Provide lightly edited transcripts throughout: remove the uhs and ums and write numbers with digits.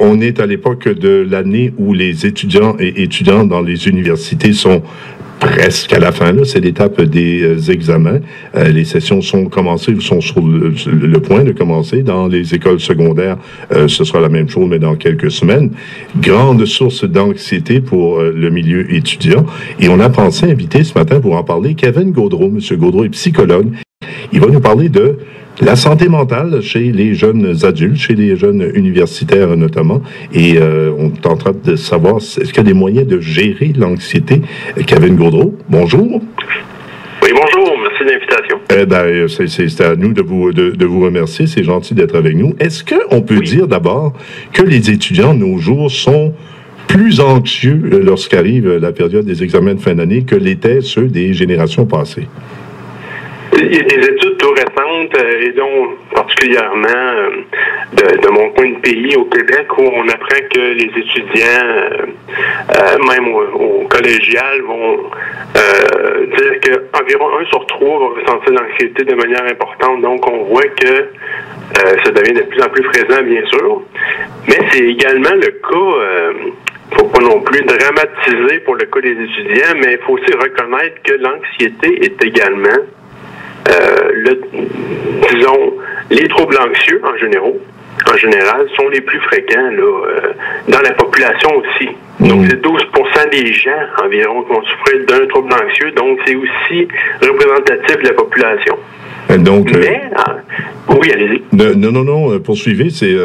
On est à l'époque de l'année où les étudiants et étudiantes dans les universités sont presque à la fin, là, c'est l'étape des examens. Les sessions sont commencées ou sont sur le point de commencer. Dans les écoles secondaires, ce sera la même chose, mais dans quelques semaines. Grande source d'anxiété pour le milieu étudiant. Et on a pensé inviter ce matin pour en parler Kevin Gaudreault. Monsieur Gaudreault est psychologue. Il va nous parler de la santé mentale chez les jeunes adultes, chez les jeunes universitaires notamment. Et on est en train de savoir, est-ce qu'il y a des moyens de gérer l'anxiété? Kevin Gaudreault, bonjour. Oui, bonjour. Merci de l'invitation. C'est à nous de vous remercier. C'est gentil d'être avec nous. Est-ce qu'on peut dire d'abord que les étudiants de nos jours sont plus anxieux lorsqu'arrive la période des examens de fin d'année que l'étaient ceux des générations passées? Il y a des études tout récentes, et dont particulièrement de mon coin de pays, au Québec, où on apprend que les étudiants, même au collégial, vont dire qu'environ 1 sur 3 va ressentir l'anxiété de manière importante. Donc, on voit que ça devient de plus en plus présent, bien sûr. Mais c'est également le cas... faut pas non plus dramatiser pour le cas des étudiants, mais il faut aussi reconnaître que l'anxiété est également disons, les troubles anxieux en général, sont les plus fréquents dans la population aussi. Donc, c'est 12% des gens environ qui vont souffrir d'un trouble anxieux, donc c'est aussi représentatif de la population. Donc, oui, allez-y. Non, poursuivez, c'est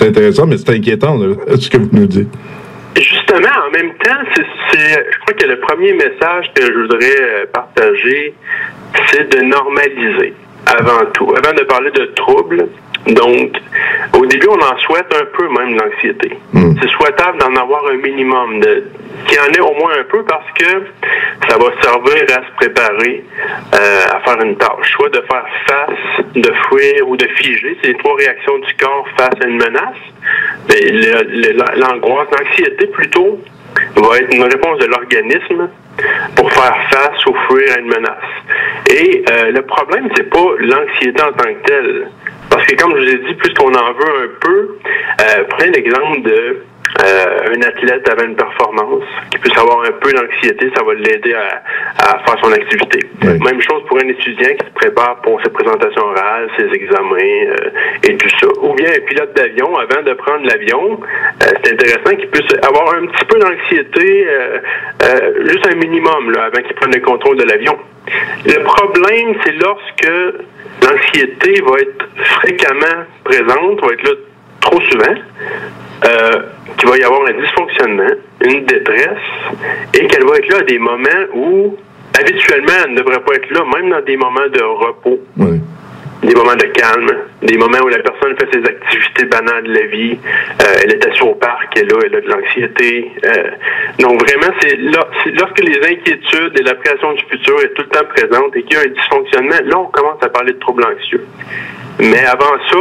intéressant, mais c'est inquiétant, là, ce que vous nous dites. Justement, en même temps, je crois que le premier message que je voudrais partager, c'est de normaliser avant tout. Avant de parler de troubles, donc, au début, on en souhaite un peu même l'anxiété. C'est souhaitable d'en avoir un minimum, qu'il y en ait au moins un peu parce que ça va servir à se préparer à faire une tâche. Soit de faire face, de fuir ou de figer. C'est les 3 réactions du corps face à une menace. L'angoisse, l'anxiété plutôt, va être une réponse de l'organisme pour faire face ou fuir à une menace. Et le problème, c'est pas l'anxiété en tant que telle. Parce que, comme je vous ai dit, puisqu'on en veut un peu, prenez l'exemple de un athlète avant une performance qui puisse avoir un peu d'anxiété, ça va l'aider à faire son activité. Oui. Même chose pour un étudiant qui se prépare pour ses présentations orales, ses examens et tout ça. Ou bien un pilote d'avion, avant de prendre l'avion, c'est intéressant qu'il puisse avoir un petit peu d'anxiété, juste un minimum, là, avant qu'il prenne le contrôle de l'avion. Le problème, c'est lorsque l'anxiété va être fréquemment présente, va être là trop souvent, qu'il va y avoir un dysfonctionnement, une détresse, et qu'elle va être là à des moments où, habituellement, elle ne devrait pas être là, même dans des moments de repos, des moments de calme, des moments où la personne fait ses activités banales de la vie, elle est assise au parc, elle a de l'anxiété. Donc vraiment, c'est lorsque les inquiétudes et l'appréhension du futur est tout le temps présente et qu'il y a un dysfonctionnement, là, on commence à parler de troubles anxieux. Mais avant ça,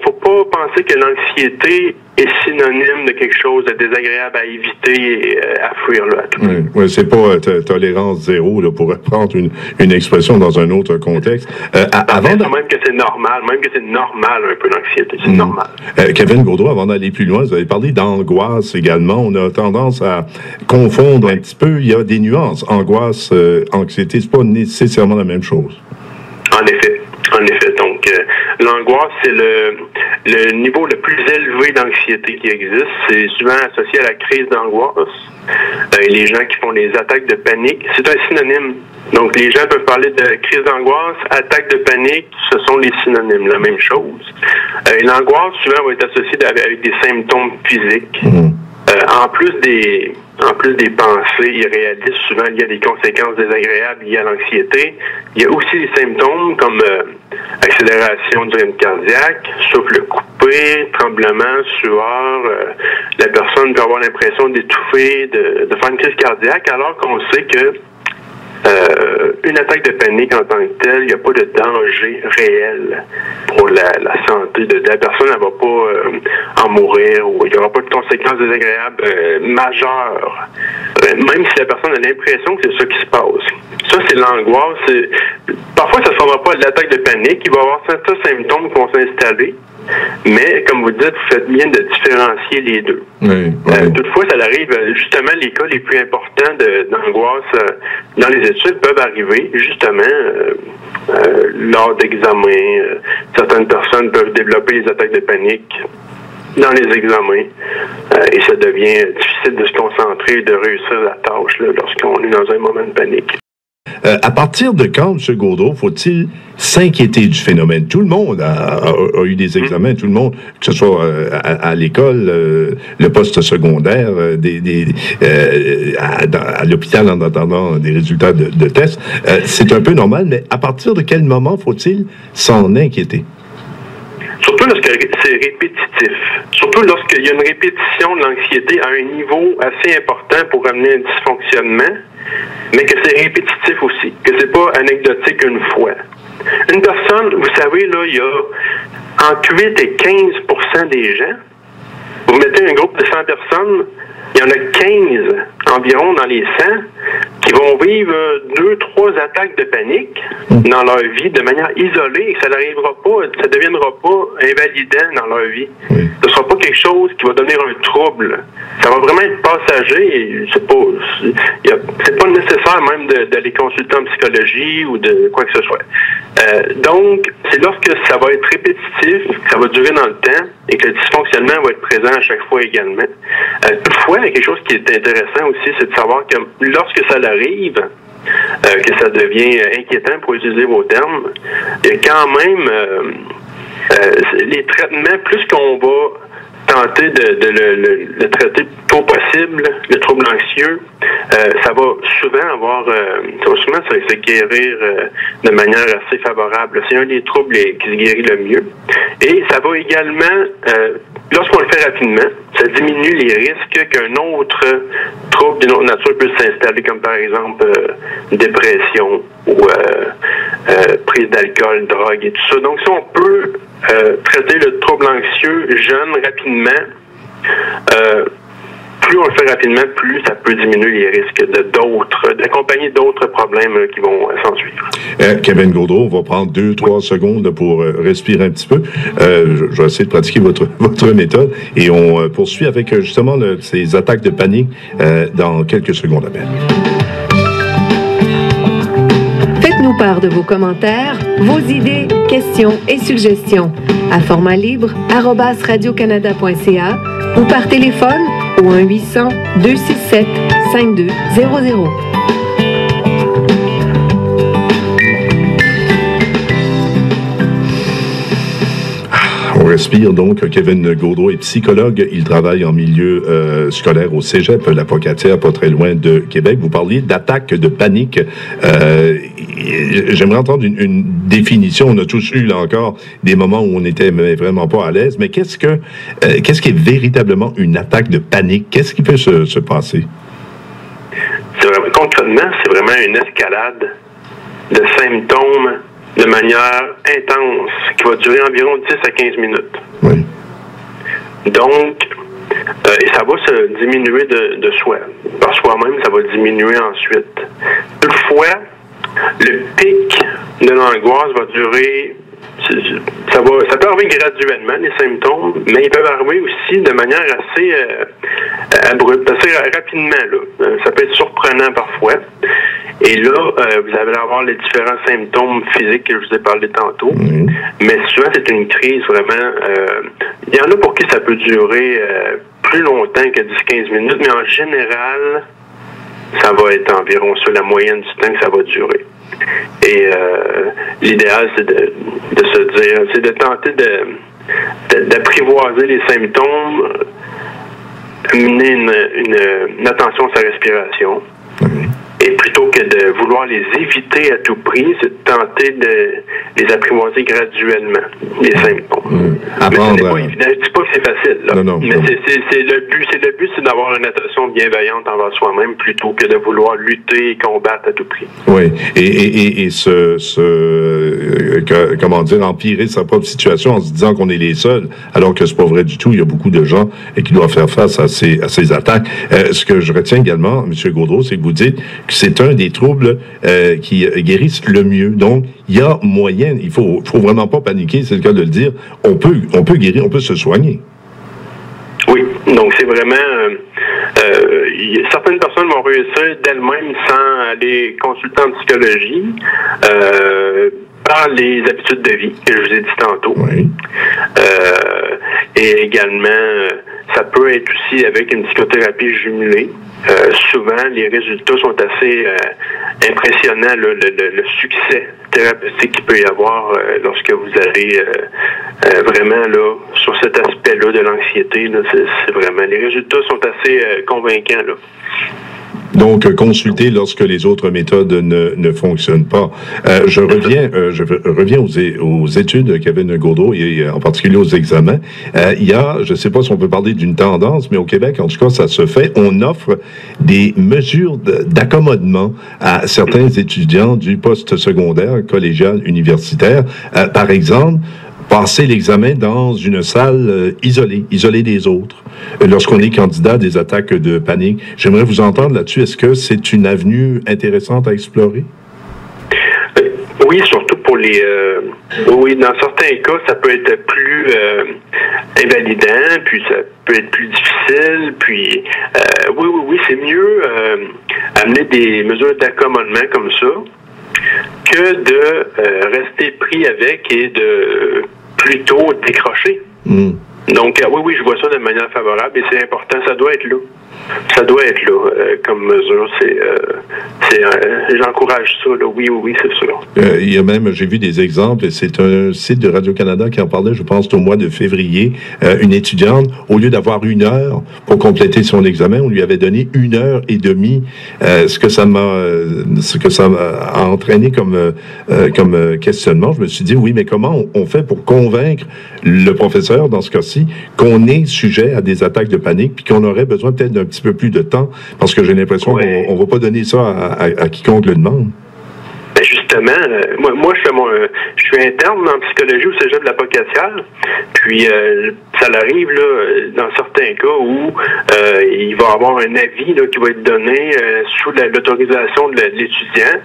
faut pas penser que l'anxiété est synonyme de quelque chose de désagréable à éviter et à fuir là, à tout prix. Oui, c'est pas tolérance zéro là, pour reprendre une expression dans un autre contexte. Même que c'est normal un peu l'anxiété, c'est normal. Kevin Gaudreault, avant d'aller plus loin, vous avez parlé d'angoisse également. On a tendance à confondre un petit peu. Il y a des nuances. Angoisse, anxiété, c'est pas nécessairement la même chose. En effet. Donc, l'angoisse, c'est le niveau le plus élevé d'anxiété qui existe. C'est souvent associé à la crise d'angoisse. Les gens qui font des attaques de panique, c'est un synonyme. Donc, les gens peuvent parler de crise d'angoisse, attaque de panique, ce sont les synonymes, la même chose. L'angoisse, souvent, va être associée avec des symptômes physiques. En plus des pensées irréalistes, souvent il y a des conséquences désagréables liées à l'anxiété. Il y a aussi des symptômes comme accélération du rythme cardiaque, souffle coupé, tremblement, sueur. La personne peut avoir l'impression d'étouffer, de faire une crise cardiaque, alors qu'on sait que une attaque de panique en tant que telle, il n'y a pas de danger réel pour la santé de la personne. Elle ne va pas en mourir ou il n'y aura pas de conséquences désagréables majeures. Même si la personne a l'impression que c'est ça qui se passe. Ça, c'est l'angoisse. Parfois, ça ne sera pas de l'attaque de panique. Il va y avoir certains symptômes qui vont s'installer. Mais, comme vous dites, vous faites bien de différencier les deux. Oui. Toutefois, ça arrive, justement, les cas les plus importants d'angoisse dans les études peuvent arriver, justement, lors d'examens. Certaines personnes peuvent développer des attaques de panique dans les examens et ça devient difficile de se concentrer et de réussir la tâche là, lorsqu'on est dans un moment de panique. À partir de quand, M. Gaudreau, faut-il s'inquiéter du phénomène? Tout le monde a eu des examens, tout le monde, que ce soit à l'école, le poste secondaire, à l'hôpital en attendant des résultats de tests. C'est un peu normal, mais à partir de quel moment faut-il s'en inquiéter? Surtout lorsque c'est répétitif. Surtout lorsqu'il y a une répétition de l'anxiété à un niveau assez important pour amener un dysfonctionnement, mais que c'est répétitif aussi, que c'est pas anecdotique une fois. Une personne, vous savez, là, il y a entre 8 et 15% des gens, vous mettez un groupe de 100 personnes, il y en a 15 environ dans les 100 qui vont vivre 2-3 attaques de panique dans leur vie de manière isolée et que ça n'arrivera pas, ça ne deviendra pas invalidant dans leur vie. Oui. Ce ne sera pas quelque chose qui va donner un trouble. Ça va vraiment être passager et c'est pas nécessaire même d'aller consulter en psychologie ou de quoi que ce soit. Donc, c'est lorsque ça va être répétitif, que ça va durer dans le temps et que le dysfonctionnement va être présent à chaque fois également. Toutefois, quelque chose qui est intéressant aussi, c'est de savoir que lorsque ça arrive, que ça devient inquiétant pour utiliser vos termes, il y a quand même les traitements, plus qu'on va tenter de le traiter le tôt possible, le trouble anxieux, ça va souvent se guérir de manière assez favorable. C'est un des troubles qui se guérit le mieux. Et ça va également, lorsqu'on le fait rapidement, ça diminue les risques qu'un autre trouble d'une autre nature peut s'installer, comme par exemple dépression ou prise d'alcool, drogue et tout ça. Donc, si on peut traiter le trouble anxieux jeune, rapidement, plus on le fait rapidement, plus ça peut diminuer les risques d'accompagner d'autres problèmes qui vont s'en suivre. Kevin Gaudreau, on va prendre 2-3 secondes pour respirer un petit peu. Je vais essayer de pratiquer votre méthode et on poursuit avec justement ces attaques de panique dans quelques secondes à peine. Faites-nous part de vos commentaires, vos idées, questions et suggestions à format libre @radiocanada.ca ou par téléphone au 1-800-267-5200. On respire donc. Kevin Gaudreau est psychologue. Il travaille en milieu scolaire au Cégep, la Pocatière, pas très loin de Québec. Vous parliez d'attaque de panique. J'aimerais entendre une définition. On a tous eu, là encore, des moments où on n'était vraiment pas à l'aise. Mais qu'est-ce qui est véritablement une attaque de panique? Qu'est-ce qui peut se passer? Concrètement, c'est vraiment une escalade de symptômes de manière intense, qui va durer environ 10 à 15 minutes. Oui. Donc, et ça va se diminuer de soi. Par soi-même, ça va diminuer ensuite. Toutefois, le pic de l'angoisse va durer, ça peut arriver graduellement, les symptômes, mais ils peuvent arriver aussi de manière assez abrupte, assez rapidement. Là. Ça peut être surprenant parfois. Et là, vous allez avoir les différents symptômes physiques que je vous ai parlé tantôt. Mmh. Mais souvent, c'est une crise vraiment... il y en a pour qui ça peut durer plus longtemps que 10-15 minutes, mais en général, ça va être environ sur la moyenne du temps que ça va durer. Et l'idéal, c'est de se dire, c'est de tenter d'apprivoiser les symptômes, amener une attention à sa respiration. Mmh. Et plutôt que de vouloir les éviter à tout prix, c'est de tenter de les apprivoiser graduellement, les symptômes. Mais ce n'est pas évident. Je ne dis pas que c'est facile. Là. Non. Mais c'est le but, c'est d'avoir une attention bienveillante envers soi-même plutôt que de vouloir lutter et combattre à tout prix. Oui. Et comment dire, empirer sa propre situation en se disant qu'on est les seuls, alors que c'est pas vrai du tout. Il y a beaucoup de gens qui doivent faire face à ces attaques. Ce que je retiens également, M. Gaudreau, c'est que vous dites c'est un des troubles qui guérissent le mieux. Donc, il y a moyen, il faut vraiment pas paniquer, c'est le cas de le dire. On peut guérir, on peut se soigner. Oui, donc c'est vraiment... certaines personnes vont réussir d'elles-mêmes sans aller consulter en psychologie par les habitudes de vie que je vous ai dit tantôt. Oui. Et également, ça peut être aussi avec une psychothérapie jumelée. Souvent, les résultats sont assez impressionnants, le succès thérapeutique qu'il peut y avoir lorsque vous allez vraiment là sur cet aspect-là de l'anxiété. Là, c'est vraiment, les résultats sont assez convaincants là. Donc, consulter lorsque les autres méthodes ne fonctionnent pas. Je reviens aux études, Kevin Gaudreault, et en particulier aux examens. Il y a, je ne sais pas si on peut parler d'une tendance, mais au Québec, en tout cas, ça se fait. On offre des mesures d'accommodement à certains étudiants du post-secondaire, collégial, universitaire. Par exemple, passer l'examen dans une salle isolée des autres, lorsqu'on est candidat à des attaques de panique. J'aimerais vous entendre là-dessus. Est-ce que c'est une avenue intéressante à explorer? Oui, surtout pour les... oui, dans certains cas, ça peut être plus invalidant, puis ça peut être plus difficile, puis oui, c'est mieux amener des mesures d'accommodement comme ça que de rester pris avec et de plutôt décrocher. Mm. Donc, oui, je vois ça de manière favorable et c'est important, ça doit être là. Ça doit être là comme mesure. J'encourage ça, là. Oui, c'est sûr. Il y a même, j'ai vu des exemples, et c'est un site de Radio-Canada qui en parlait, je pense, au mois de février. Une étudiante, au lieu d'avoir 1 heure pour compléter son examen, on lui avait donné 1 heure et demie. Ce que ça m'a entraîné comme questionnement, je me suis dit, oui, mais comment on fait pour convaincre le professeur, dans ce cas-ci, qu'on est sujet à des attaques de panique, puis qu'on aurait besoin peut-être d'un petit peu plus de temps, parce que j'ai l'impression qu'on ne va pas donner ça à quiconque le demande. Ben justement, moi je suis interne en psychologie au cégep de la Pocatière, puis ça arrive là, dans certains cas où il va y avoir un avis là, qui va être donné sous l'autorisation de l'étudiant,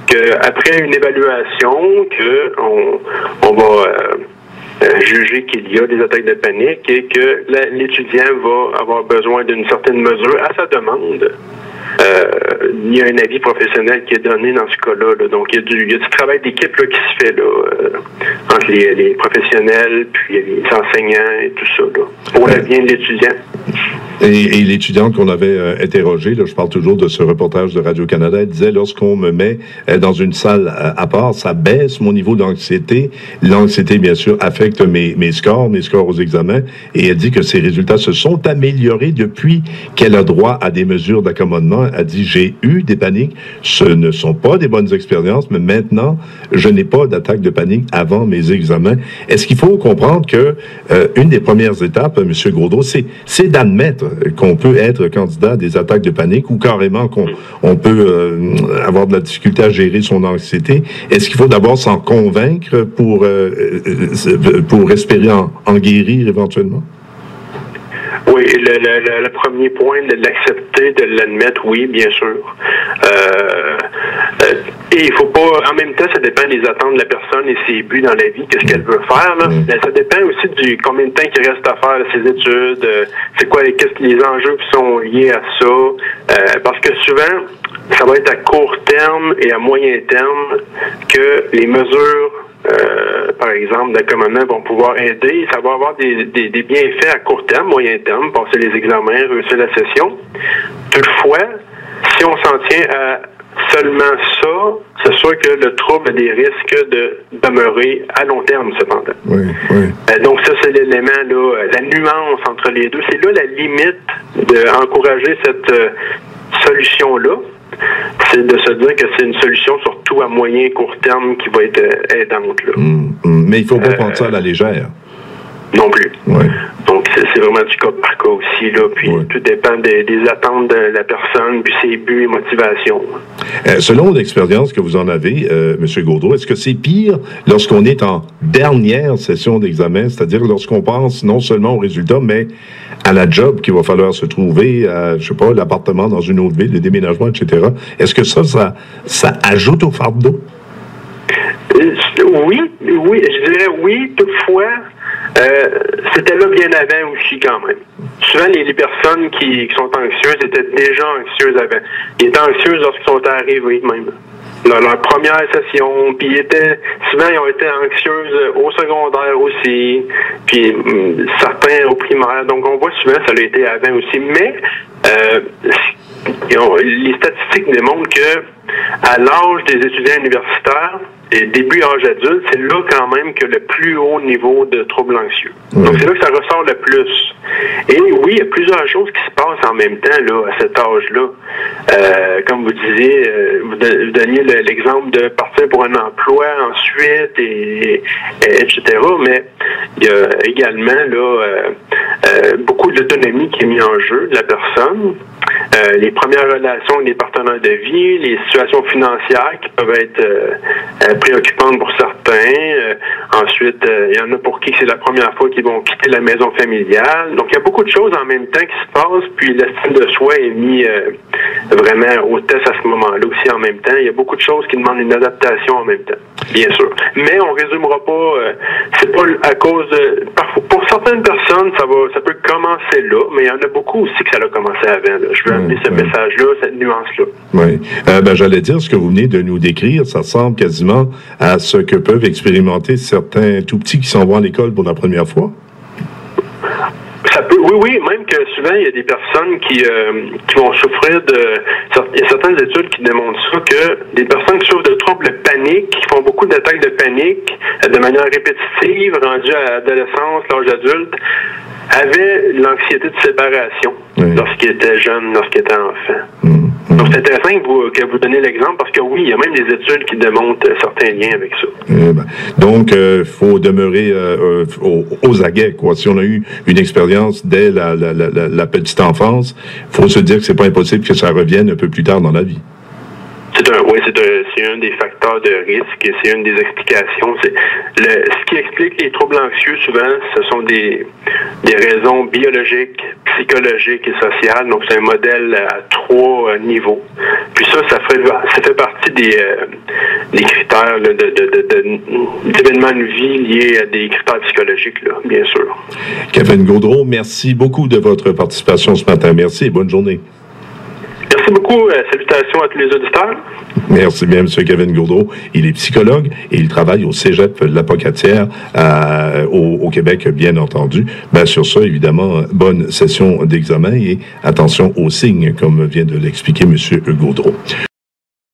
qu'après une évaluation, on va juger qu'il y a des attaques de panique et que l'étudiant va avoir besoin d'une certaine mesure à sa demande. Il y a un avis professionnel qui est donné dans ce cas-là. Là. Donc, il y a du travail d'équipe là, qui se fait là, entre les professionnels puis les enseignants et tout ça, là, pour le bien de l'étudiant. Et l'étudiante qu'on avait interrogée, là, je parle toujours de ce reportage de Radio-Canada, elle disait, lorsqu'on me met dans une salle à part, ça baisse mon niveau d'anxiété. L'anxiété, bien sûr, affecte mes scores aux examens. Et elle dit que ses résultats se sont améliorés depuis qu'elle a droit à des mesures d'accommodement. Elle dit, j'ai eu des paniques. Ce ne sont pas des bonnes expériences, mais maintenant, je n'ai pas d'attaque de panique avant mes examens. Est-ce qu'il faut comprendre que une des premières étapes, M. Gaudreault, c'est d'admettre qu'on peut être candidat à des attaques de panique ou carrément qu'on peut avoir de la difficulté à gérer son anxiété? Est-ce qu'il faut d'abord s'en convaincre pour espérer en guérir éventuellement? Oui, le premier point, de l'accepter, de l'admettre, oui, bien sûr. Et il faut pas, en même temps, ça dépend des attentes de la personne et ses buts dans la vie, qu'est-ce qu'elle veut faire, là. Mais ça dépend aussi du combien de temps il reste à faire ses études, c'est quoi, qu'est-ce que les enjeux qui sont liés à ça, parce que souvent, ça va être à court terme et à moyen terme que les mesures par exemple, d'accommodement vont pouvoir aider. Ça va avoir des bienfaits à court terme, moyen terme, passer les examens, réussir la session. Toutefois, si on s'en tient à seulement ça, c'est sûr que le trouble a des risques de demeurer à long terme, cependant. Oui. Donc ça, c'est l'élément, là, la nuance entre les deux. C'est là la limite d'encourager cette solution-là. C'est de se dire que c'est une solution surtout à moyen et court terme qui va être aidante. Là. Mais il ne faut pas prendre ça à la légère. Non plus. Ouais. Donc, c'est vraiment du cas par cas aussi, là. Puis tout dépend des attentes de la personne, puis ses buts et motivations. Selon l'expérience que vous en avez, M. Gaudreau, est-ce que c'est pire lorsqu'on est en dernière session d'examen, c'est-à-dire lorsqu'on pense non seulement aux résultats, mais à la job qu'il va falloir se trouver, à, je sais pas, l'appartement dans une autre ville, le déménagement, etc. Est-ce que ça ajoute au fardeau? Oui, je dirais oui. Toutefois, c'était là bien avant aussi quand même. Souvent, les personnes qui sont anxieuses étaient déjà anxieuses avant. Ils étaient anxieuses lorsqu'ils sont arrivés même. Dans leur première session, puis souvent ils ont été anxieuses au secondaire aussi, puis certains au primaire. Donc on voit souvent ça a été avant aussi. Mais les statistiques démontrent que à l'âge des étudiants universitaires et début âge adulte, c'est là quand même que le plus haut niveau de troubles anxieux. Donc c'est là que ça ressort le plus. Et oui, il y a plusieurs choses qui se passent en même temps là à cet âge-là. Comme vous disiez, vous donniez l'exemple de partir pour un emploi ensuite, etc. Mais il y a également là beaucoup d'autonomie qui est mise en jeu de la personne. Les premières relations avec les partenaires de vie, les situations financières qui peuvent être préoccupantes pour certains. Ensuite, il y en a pour qui c'est la première fois qu'ils vont quitter la maison familiale. Donc, il y a beaucoup de choses en même temps qui se passent, puis l'estime de soi est mis vraiment au test à ce moment-là aussi en même temps. Il y a beaucoup de choses qui demandent une adaptation en même temps, bien sûr. Mais on résumera pas, c'est pas à cause de... Pour certaines personnes, ça peut commencer là, mais il y en a beaucoup aussi que ça a commencé avant. Là. Je veux amener ce message-là, cette nuance-là. Oui. J'allais dire, ce que vous venez de nous décrire, ça ressemble quasiment à ce que peuvent expérimenter certains tout-petits qui s'en vont à l'école pour la première fois. Ça peut, oui, même que souvent, il y a des personnes qui vont souffrir il y a certaines études qui démontrent ça, que des personnes qui souffrent de troubles de panique, qui font beaucoup d'attaques de panique de manière répétitive, rendues à l'adolescence, l'âge adulte, avaient l'anxiété de séparation lorsqu'ils étaient jeunes, lorsqu'ils étaient enfants. Donc, c'est intéressant que vous donniez l'exemple parce que oui, il y a même des études qui démontrent certains liens avec ça. Donc, il faut demeurer aux aguets, quoi. Si on a eu une expérience dès la petite enfance, il faut se dire que c'est pas impossible que ça revienne un peu plus tard dans la vie. C'est un des facteurs de risque et c'est une des explications. Ce qui explique les troubles anxieux, souvent, ce sont des raisons biologiques, psychologiques et sociales. Donc, c'est un modèle à 3 niveaux. Puis ça fait partie des critères là, d'événements de vie liés à des critères psychologiques, là, bien sûr. Kevin Gaudreau, merci beaucoup de votre participation ce matin. Merci et bonne journée. Merci beaucoup. Salutations à tous les auditeurs. Merci bien, M. Kevin Gaudreau. Il est psychologue et il travaille au Cégep de l'Apocatière au Québec, bien entendu. Sur ça, évidemment, bonne session d'examen et attention aux signes, comme vient de l'expliquer M. Gaudreau.